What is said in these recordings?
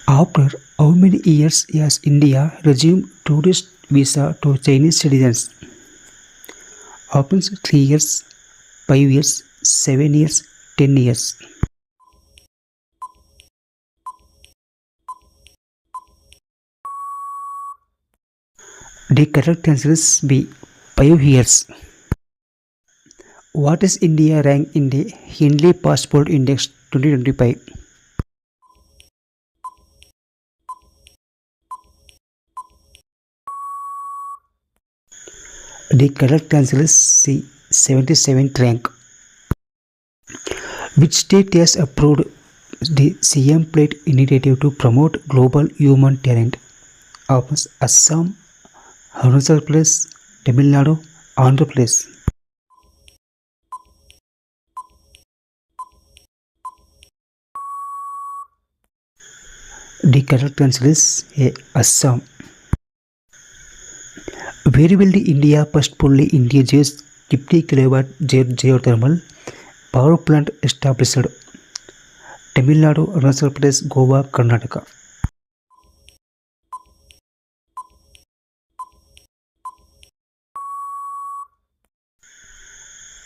After how many years has India resumed tourist visa to Chinese citizens? Options 3 years, 5 years, 7 years, 10 years. The correct answer is B. 5 years. What is India rank in the Hindley Passport Index 2025? The correct answer is C. 77th rank. Which state has approved the CM Plate initiative to promote global human talent? Options Assam, Arunachal Pradesh, Tamil Nadu, Andhra Pradesh. The correct answer is A. Assam. Where will the India first fully indigenous 50 kilowatt geothermal power plant established? Tamil Nadu, Arunachal Pradesh, Goa, Karnataka.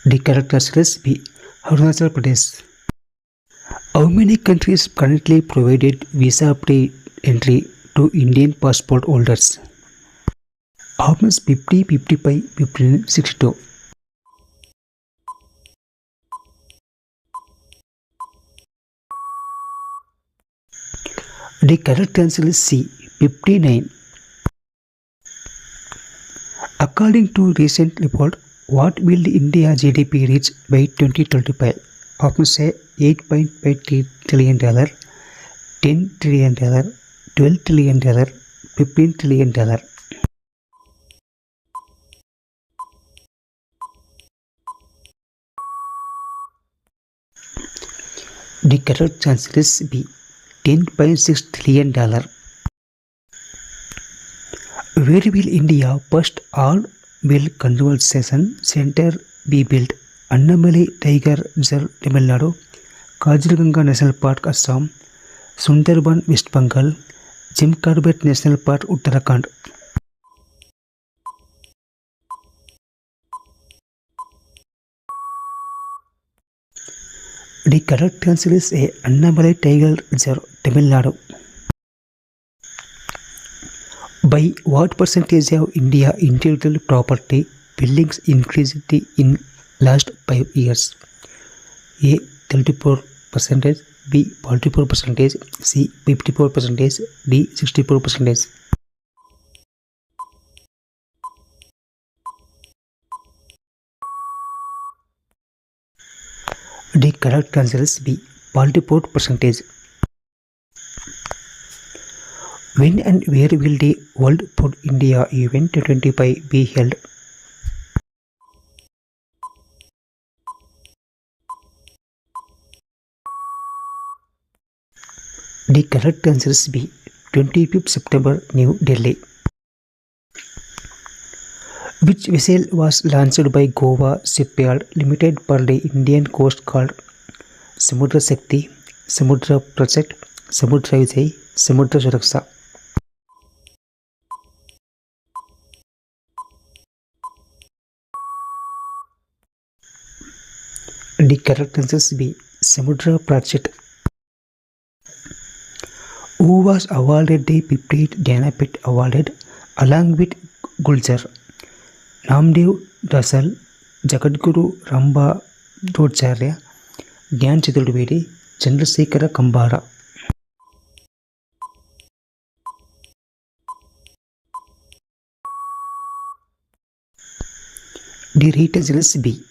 The correct answer is B. Arunachal Pradesh. How many countries currently provided visa-free entry to Indian passport holders? Options 50, 55, 15, 62. The correct answer is C. 59. According to recent report, what will the India GDP reach by 2025? Options A. $8.5 trillion, $10 trillion, $12 trillion, $15 trillion. The correct answer is B. $10.6 trillion. Where will India first all-wheel conservation center be built? Annamalai Tiger Reserve, Tamil Nadu, Kaziranga National Park, Assam, Sundarban, West Bengal, Jim Corbett National Park, Uttarakhand. The correct answer is A. Annamalai Tiger Reserve, Tamil Nadu. By what percentage of India intellectual property buildings increased in last 5 years? A. 34%, B. 44%, C. 54%, D. 64%. The correct answer is B. 44%. When and where will the World Food India Event 2025 be held? The correct answer is B. 25th September, New Delhi. Which vessel was launched by Goa Shipyard Limited for the Indian Coast Guard? Samudra Shakti, Samudra Project, Samudra Vijay, Samudra Suraksha. The correct answer is B. Samudra Project. Who was awarded the 58th Jnanpith Award along with Gulzar? Namdev Dasal, Jagadguru Rambadocharya, Gyan Chaturvedi, Chandrasekhara Kambara. The right answer is B.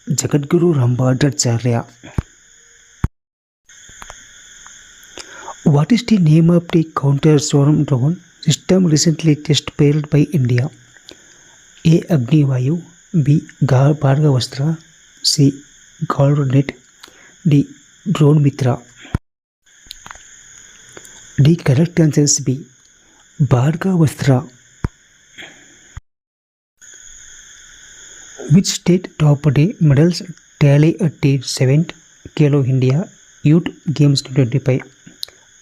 Jagadguru Rambadocharya. What is the name of the counter-swarm drone system recently test-fired by India? A. Agnivayu, B. Bhargavastra, C. Garudanet, D. Drone Mitra. The correct answer is B. Bhargavastra. Which state topped the medals tally at the 7th Khelo India Youth Games 2025?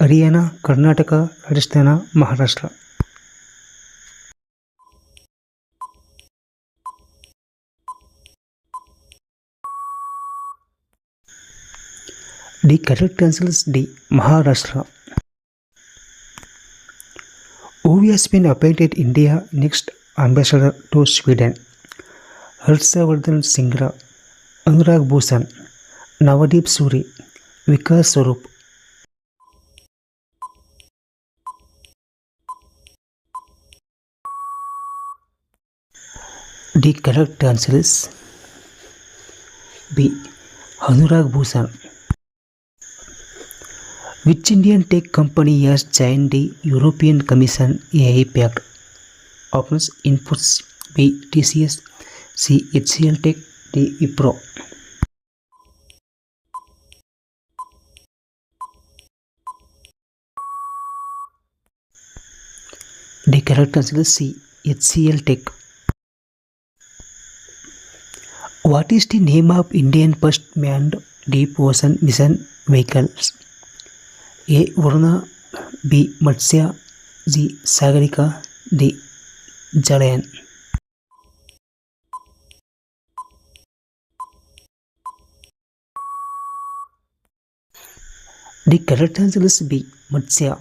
Haryana, Karnataka, Rajasthan, Maharashtra. The correct answer is D. Maharashtra. Who has been appointed India next ambassador to Sweden? Harshvardhan Singla, Anurag Bhushan, Navdeep Suri, Vikas Swarup. The correct answer is B. Anurag Bhushan. Which Indian tech company has joined the European Commission AI Pact? Options: Infosys, B. TCS, C. HCL Tech, D. Wipro. The correct answer is C. HCL Tech. What is the name of Indian first manned deep ocean mission vehicles? A. Varuna, B. Matsya, C. Sagarika, D. Jalayan. The correct answer is B. Matsya.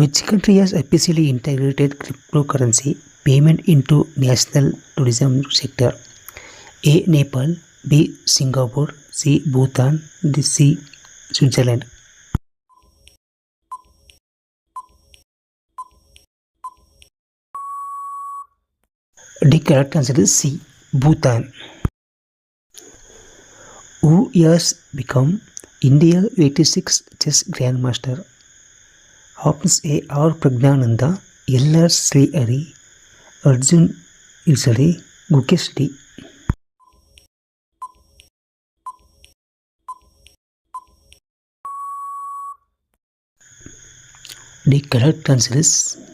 Which country has officially integrated cryptocurrency payment into national tourism sector? A. Nepal, B. Singapore, C. Bhutan, D. C. Switzerland. The correct answer is C. Bhutan. Who has become India 86 chess grandmaster? Options: A. R. Pragnananda, L. R. Srihari, Arjun Isari, Gukesh D. The correct answer is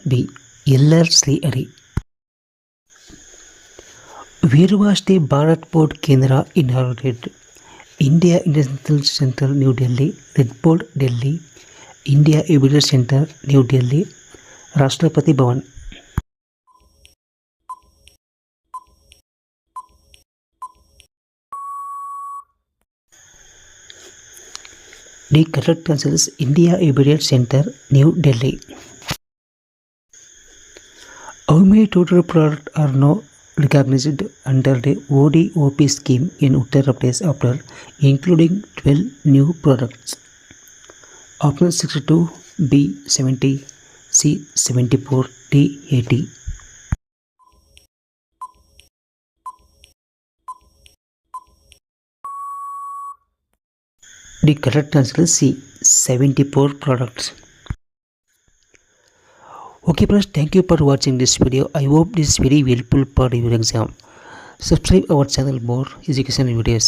B. L. R. Srihari. Where was the Bharat Board Kendra inaugurated? India International Center, New Delhi, Red Board, Delhi, India Evidence Center, New Delhi, Rashtrapati Bhavan. The correct answer is India Evidence Center, New Delhi. How many total products are now recognized under the ODOP scheme in Uttar Pradesh after including 12 new products? Option 62, B. 70, C. 74, D. 80. The correct answer is C. 74 products. Okay friends, thank you for watching this video. I hope this very helpful for your exam. Subscribe our channel more education videos.